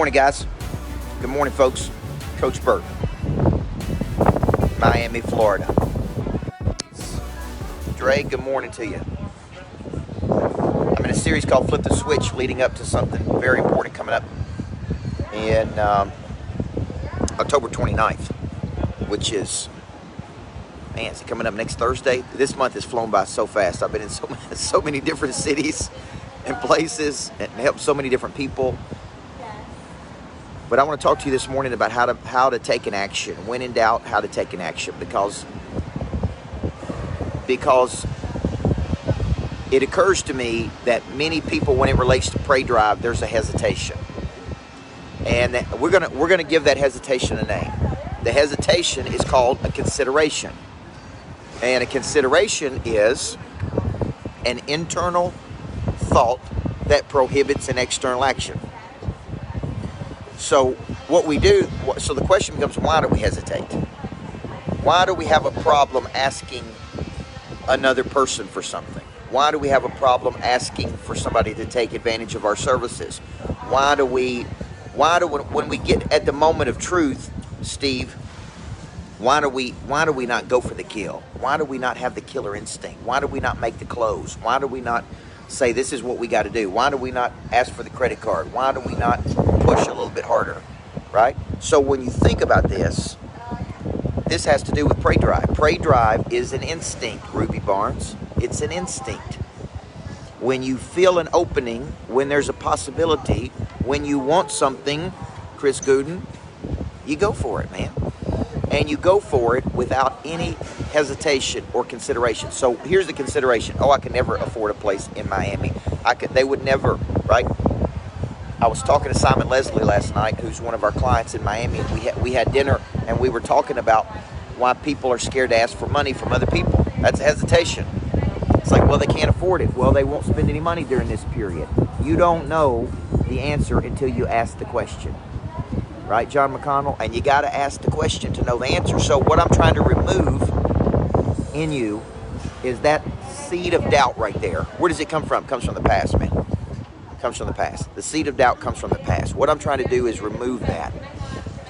morning, guys. Good morning, folks. Coach Burt, Miami, Florida. Dre, good morning to you. I'm in a series called Flip the Switch, leading up to something very important coming up in October 29th, which is, man, is it coming up next Thursday? This month has flown by so fast. I've been in so many different cities and places and helped so many different people. But I want to talk to you this morning about how to take an action. When in doubt, how to take an action. Because it occurs to me that many people, when it relates to Pray Drive, there's a hesitation. And we're gonna give that hesitation a name. The hesitation is called a consideration. And a consideration is an internal thought that prohibits an external action. So what we do, so the question becomes, why do we hesitate? Why do we have a problem asking another person for something? Why do we have a problem asking for somebody to take advantage of our services? When we get at the moment of truth, Steve, why do we not go for the kill? Why do we not have the killer instinct? Why do we not make the close? Why do we not say this is what we got to do? Why do we not ask for the credit card? Why do we not push a little bit harder, right? So when you think about this has to do with Pray Drive. Pray Drive is an instinct, Ruby Barnes. It's an instinct. When you feel an opening, when there's a possibility, when you want something, Chris Gooden, you go for it, man. And you go for it without any hesitation or consideration. So here's the consideration. Oh, I can never afford a place in Miami. They would never, right? I was talking to Simon Leslie last night, who's one of our clients in Miami. We had dinner, and we were talking about why people are scared to ask for money from other people. That's a hesitation. It's like, well, they can't afford it. Well, they won't spend any money during this period. You don't know the answer until you ask the question. Right, John McConnell? And you got to ask the question to know the answer. So what I'm trying to remove in you is that seed of doubt right there. Where does it come from? It comes from the past, man. It comes from the past. The seed of doubt comes from the past. What I'm trying to do is remove that.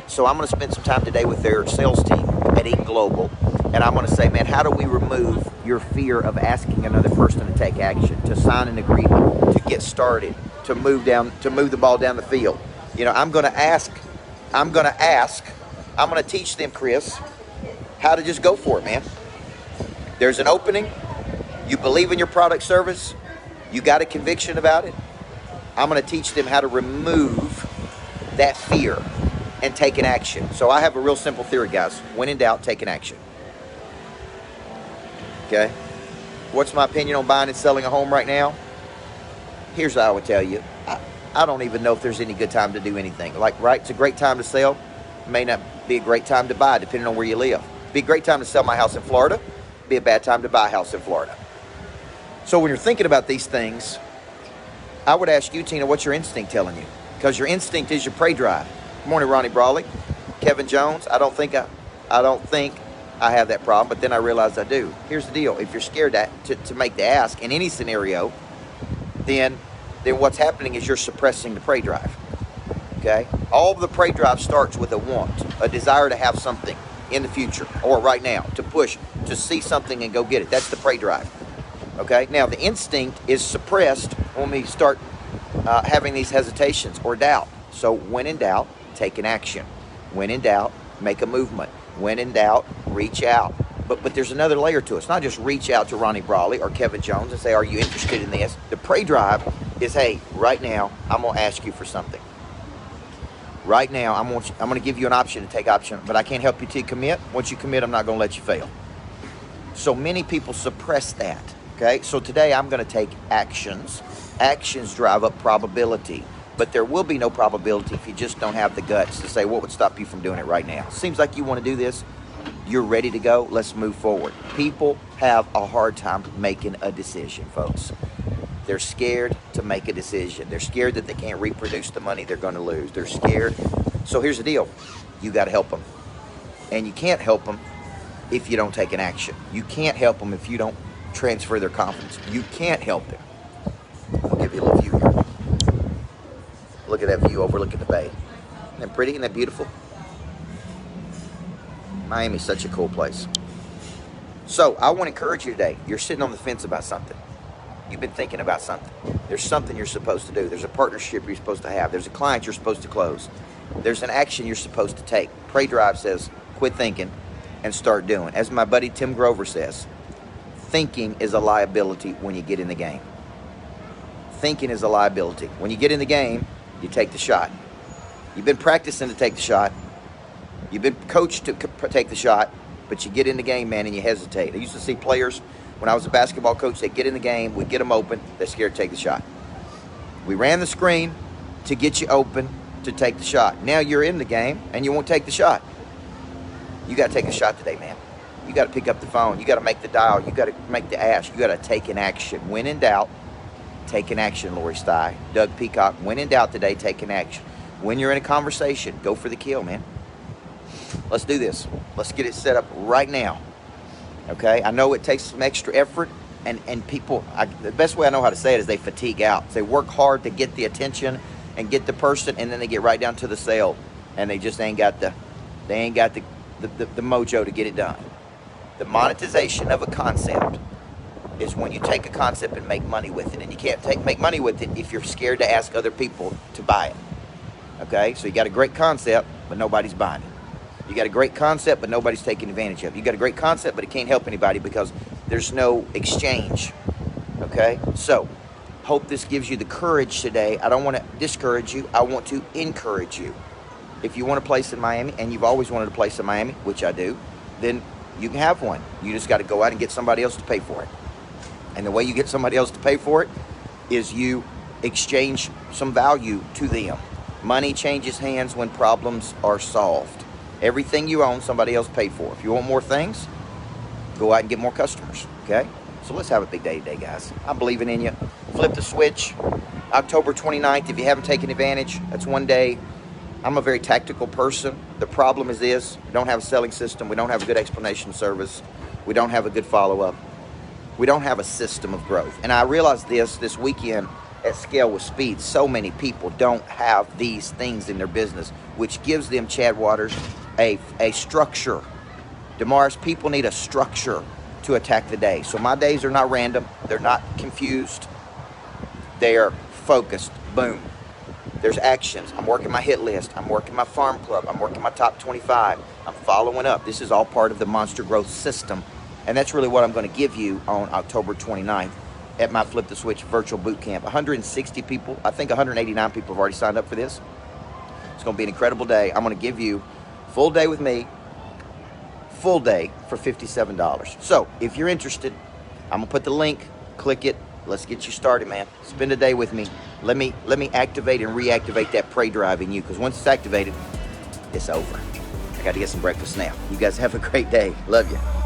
So I'm going to spend some time today with their sales team at Eat Global. And I'm going to say, man, how do we remove your fear of asking another person to take action, to sign an agreement, to get started, to move the ball down the field? You know, I'm going to teach them, Chris, how to just go for it, man. There's an opening. You believe in your product service. You got a conviction about it. I'm going to teach them how to remove that fear and take an action. So I have a real simple theory, guys. When in doubt, take an action. Okay? What's my opinion on buying and selling a home right now? Here's what I would tell you. I don't even know if there's any good time to do anything. Like, right, it's a great time to sell. It may not be a great time to buy, depending on where you live. It'd be a great time to sell my house in Florida. It'd be a bad time to buy a house in Florida. So when you're thinking about these things, I would ask you, Tina, what's your instinct telling you? Because your instinct is your Pray Drive. Good morning, Ronnie Brawley. Kevin Jones, I don't think I have that problem, but then I realized I do. Here's the deal. If you're scared to make the ask in any scenario, then what's happening is you're suppressing the Pray Drive. Okay? All of the Pray Drive starts with a want, a desire to have something in the future or right now, to push, to see something and go get it. That's the Pray Drive. Okay? Now, the instinct is suppressed when we start having these hesitations or doubt. So when in doubt, take an action. When in doubt, make a movement. When in doubt, reach out. But there's another layer to it. It's not just reach out to Ronnie Brawley or Kevin Jones and say, are you interested in this? The Pray Drive is, hey, right now, I'm going to ask you for something. Right now, I'm going to give you an option to take option, but I can't help you till you commit. Once you commit, I'm not going to let you fail. So many people suppress that, okay? So today, I'm going to take actions. Actions drive up probability, but there will be no probability if you just don't have the guts to say, what would stop you from doing it right now? Seems like you want to do this. You're ready to go. Let's move forward. People have a hard time making a decision, folks. They're scared to make a decision. They're scared that they can't reproduce the money they're going to lose. They're scared. So here's the deal. You got to help them. And you can't help them if you don't take an action. You can't help them if you don't transfer their confidence. You can't help them. I'll give you a little view here. Look at that view overlooking the bay. Isn't that pretty? Isn't that beautiful? Miami's such a cool place. So I want to encourage you today. You're sitting on the fence about something. You've been thinking about something. There's something you're supposed to do. There's a partnership you're supposed to have. There's a client you're supposed to close. There's an action you're supposed to take. Pray Drive says, quit thinking and start doing. As my buddy Tim Grover says, thinking is a liability when you get in the game. Thinking is a liability. When you get in the game, you take the shot. You've been practicing to take the shot. You've been coached to take the shot, but you get in the game, man, and you hesitate. I used to see players, when I was a basketball coach, they'd get in the game, we'd get them open, they're scared to take the shot. We ran the screen to get you open to take the shot. Now you're in the game, and you won't take the shot. You got to take a shot today, man. You got to pick up the phone. You got to make the dial. You got to make the ask. You got to take an action. When in doubt, take an action, Lori Stye. Doug Peacock, when in doubt today, take an action. When you're in a conversation, go for the kill, man. Let's do this. Let's get it set up right now. Okay? I know it takes some extra effort, and people, the best way I know how to say it is they fatigue out. They work hard to get the attention and get the person, and then they get right down to the sale, and they just ain't got the mojo to get it done. The monetization of a concept is when you take a concept and make money with it, and you can't make money with it if you're scared to ask other people to buy it. Okay? So you got a great concept, but nobody's buying it. You got a great concept, but nobody's taking advantage of it. You got a great concept, but it can't help anybody because there's no exchange. Okay? So, hope this gives you the courage today. I don't want to discourage you. I want to encourage you. If you want a place in Miami, and you've always wanted a place in Miami, which I do, then you can have one. You just got to go out and get somebody else to pay for it. And the way you get somebody else to pay for it is you exchange some value to them. Money changes hands when problems are solved. Everything you own, somebody else paid for. If you want more things, go out and get more customers, okay? So let's have a big day today, guys. I'm believing in you. Flip the switch. October 29th, if you haven't taken advantage, that's one day. I'm a very tactical person. The problem is this: we don't have a selling system. We don't have a good explanation service. We don't have a good follow-up. We don't have a system of growth. And I realized this weekend at Scale with Speed. So many people don't have these things in their business, which gives them, Chad Waters, a structure. Damaris, people need a structure to attack the day. So my days are not random. They're not confused. They are focused. Boom. There's actions. I'm working my hit list. I'm working my farm club. I'm working my top 25. I'm following up. This is all part of the Monster Growth System. And that's really what I'm going to give you on October 29th at my Flip the Switch virtual boot camp. 160 people, I think 189 people have already signed up for this. It's going to be an incredible day. I'm going to give you full day with me, full day for $57. So if you're interested, I'm going to put the link, click it. Let's get you started, man. Spend a day with me. Let me activate and reactivate that prey drive in you, because once it's activated, it's over. I got to get some breakfast now. You guys have a great day. Love you.